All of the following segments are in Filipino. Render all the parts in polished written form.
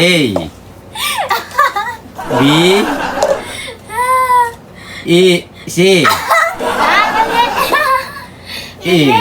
A. B. E. C. E.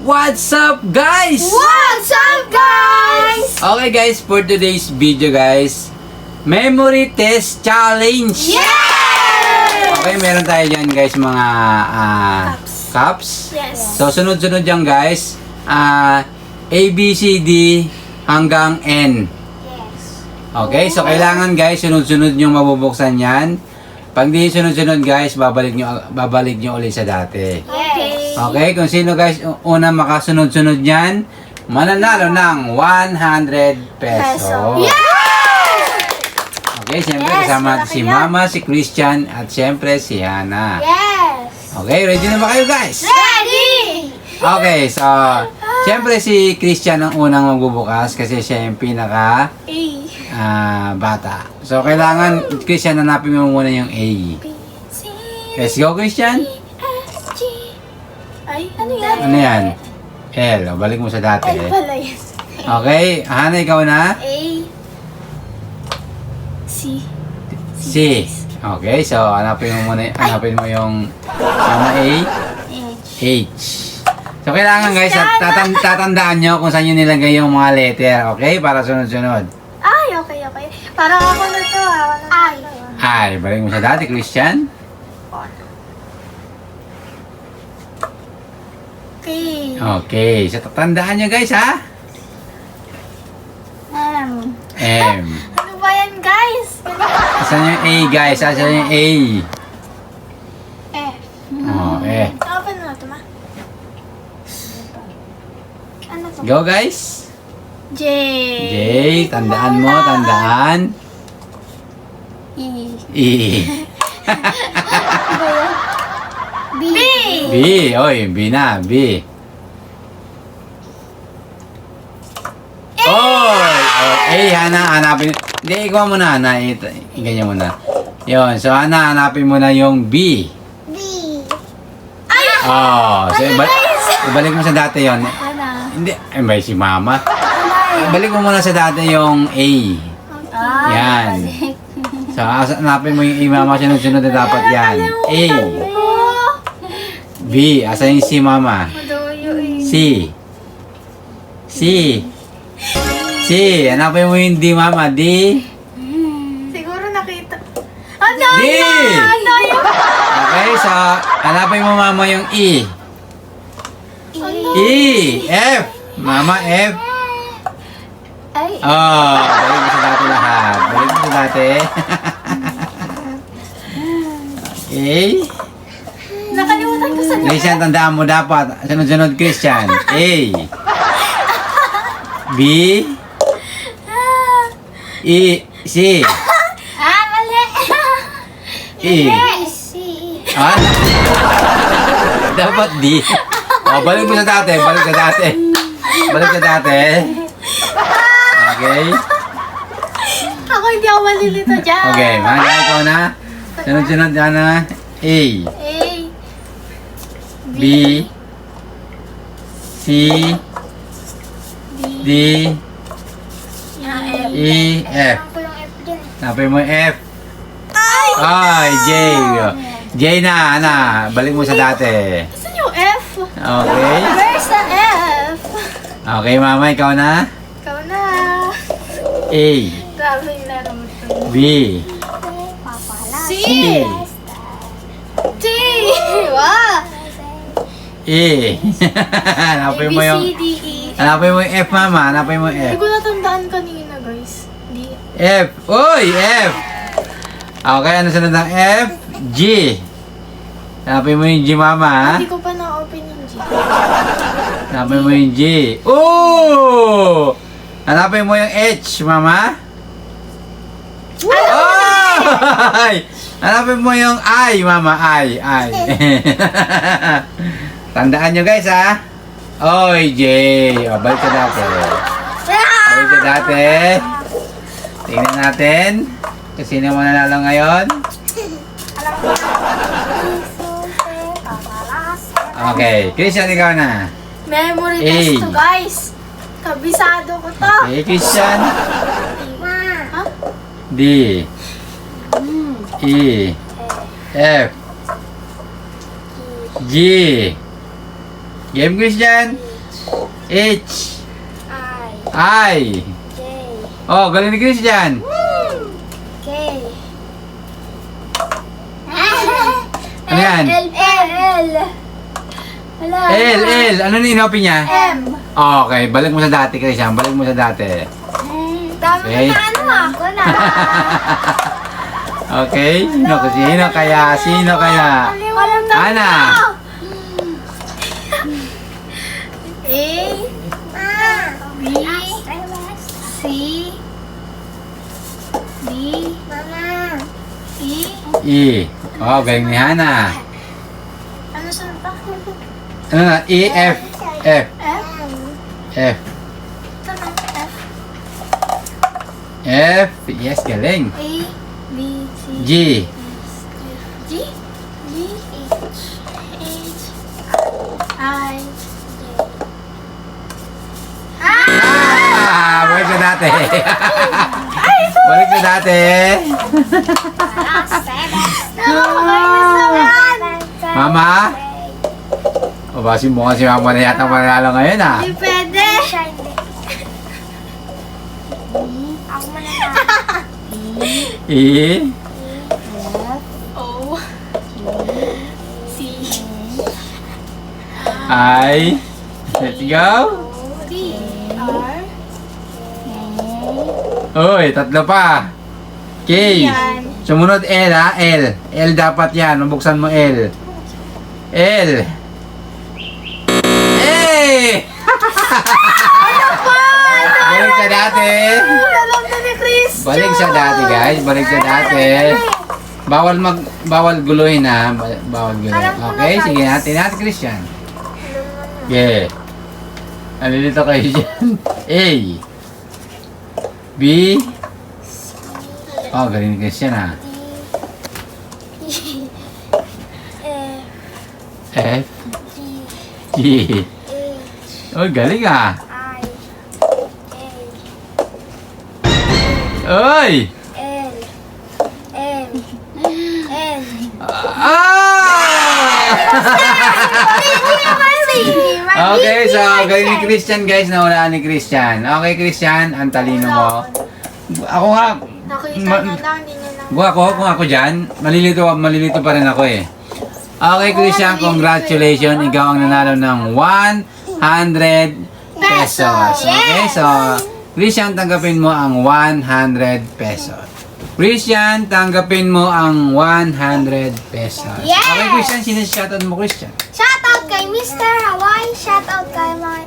What's up, guys? What's up, guys? Okay, guys, for today's video, guys, memory test challenge. Yeah! Okay, meron tayo dyan, guys, mga cups. Yes. So, sunod-sunod yan, guys. A, B, C, D hanggang N. Yes. Okay, so kailangan, guys, sunod-sunod yung mabubuksan yan. Pag di sunod-sunod, guys, babalik nyo ulit sa dati. Okay. Okay, kung sino, guys, una makasunod-sunod yan, mananalo ng 100 pesos. Okay, siyempre Yes, kasama malaki si yan. Mama, si Christian, at siyempre si Hana. Yes. Okay, ready na ba kayo, guys? Ready? Okay, so, siyempre si Christian ang unang magbubukas kasi siya yung pinaka bata. So, kailangan, Christian, hanapin mo muna yung A. Let's go, Christian. Ay, ano yan? Ano yan? L. O, balik mo sa dati. Ay, pala yan. Okay, Hana, ikaw na? A. C. C. Okay, so hanapin mo yung A, H. H. So kailangan, guys, tatandaan nyo kung saan nyo nilagay yung mga letter, okay? Para sunod-sunod. Ay, okay. Parang ako na to, Ay. Ay, balik mo sa dati, Christian. Okay. Okay, so tatandaan nyo, guys, ha? M. M. Ano ba yan, guys? Asan yung A, guys? Asan yung A? F. Oh, eh. Open mo ito, ma. Ano to? Go, guys. J. J, tandaan mo, tandaan. E. E. B. B, oy, B na, B. Oy, oh, A, Hana, hanapin. Hindi, ikaw muna, Hana. Ganyan muna. Yun, so Hana, hanapin mo na yung B. B. Ay! Oh, so ibalik mo sa dati yon. Ano? Hindi, may si Mama. Ibalik mo muna sa dati yung A. Yan. So, hanapin mo yung A, Mama, sunod-sunod na dapat yan. A. B, asan yung C, Mama? C. C. C, hanapin mo yung D, Mama. D. Siguro nakita. Ano D. yan? Ano yan? Okay, so, hanapin mo, Mama, yung E. Ano? E. F. Mama, F. Ay. Oh, balik mo sa dati lahat. Balik mo sa dati. Okay. Nakalimutan ko sa Christian, tandaan mo dapat. Sunod-sunod, Christian. A. B. E. C. mali. E. C. Ah? Dapat D. Oh, balik mo sa dati. Balik sa dati. Balik sa dati. Okay. Ako hindi ako malilito dyan. Okay, Hana, ikaw na. Sunod-sunod, Hana. A. A. B. C. D. F. E. F. Ako yung F dyan. Napay mo yung F. Ay! Ay, J. J na, Hana. Balik mo sa dati. Saan yung F? Okay. Where's the F? Okay, Mama, ikaw na. Ikaw na. A. Grabe yung laro mo ito. B. C. C. T. Wow. E. Hanapin mo yung... A, B, C, D, E. Hanapin mo yung F, Mama. Hanapin mo yung Hindi F. ko natandaan kanina, guys. D. F. Uy, F. Okay, ano sunod ng F? G. Hanapin mo yung G, mama, ha? Hindi ko pa na-open yung G. Hanapin mo yung G. Oh! Hanapin mo yung H, mama. Ay! Hanapin mo yung I, mama. I. Tandaan nyo, guys, ha? Oy, J. O, balik sa dati. Balik sa dati. Tingnan natin. Kasi sino mo nanalo ngayon? Alam ko na. Okay. Christian, ikaw na. Memory A. test to, guys. Kabisado ko to. Okay, Christian. Ha? D. E. F. G. Game, Christian. H. I. J. Oh, galing ni Christian. K. Ano yan? L. Wala. L. Ano na inopin niya? M. Okay, balik mo sa dati, Christian. Balik mo sa dati. Dami Okay. na ano ah. Ko na. Okay? Sino kaya? Sino kaya? Walang dami Ana. A. B. C. D. E. E. Oh, galing ni Hana. Ano saan pa? Ano na? E, F. F. F. F. Ito na. F. F. Yes, galing. A. B. C. G. G. G. H. H. I. Balik sa dati. Balik sa dati. Mama? O ba, si mukha si Mama na yata mananalo ngayon, ha? Hindi pwede. Ako mananalo. E. O. C. I. Let's go. D. R. Uy, tatlo pa. K. Yan. Sumunod L, ha? L. L dapat yan. Mabuksan mo L. L. Hey! Balik sa dati. Alam na ni Chris. Balik sa dati, guys. Balik sa dati. Bawal guluhin, ha? Bawal guluhin. Okay, sige natin, Christian. Okay. Nalilito kayo dyan. A. B. Oh, galing ni Christian, ha? F. G. Oh, galing, ha? Oy! Okay, so galing ni Christian, guys. Nawalaan ni Christian. Okay, Christian, ang talino mo. Ako nga, Nakita na lang, hindi niya lang. kung ako dyan, malilito pa rin ako eh. Okay, Christian, congratulations. Ikaw ang nanalo ng 100 pesos. Okay, so, Christian, tanggapin mo ang 100 pesos. Christian, tanggapin mo ang 100 pesos. Yes! Okay, Christian, sinishoutout mo, Christian. Shoutout kay Mr. Hawaii, shoutout kay mga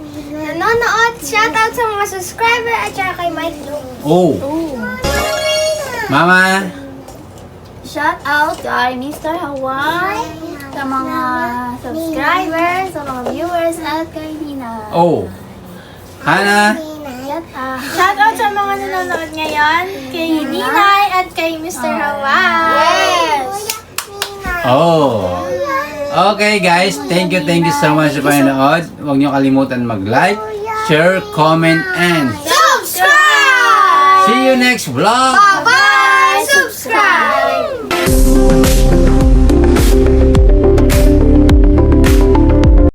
nanonood, shoutout sa mga subscriber at saka kay Mike Lu. Oh, Mama. Shoutout kay Mr. Hawaii, sa mga subscribers, sa mga viewers, at kay Nina. Oh. Hana. Shoutout sa mga nanonood ngayon, kay Ninay at kay Mr. Hawaii. Oh. Okay, guys. Thank you so much sa panonood. Huwag niyo kalimutan mag-like, share, comment, and Subscribe! see you next vlog. Bye-bye! Subscribe!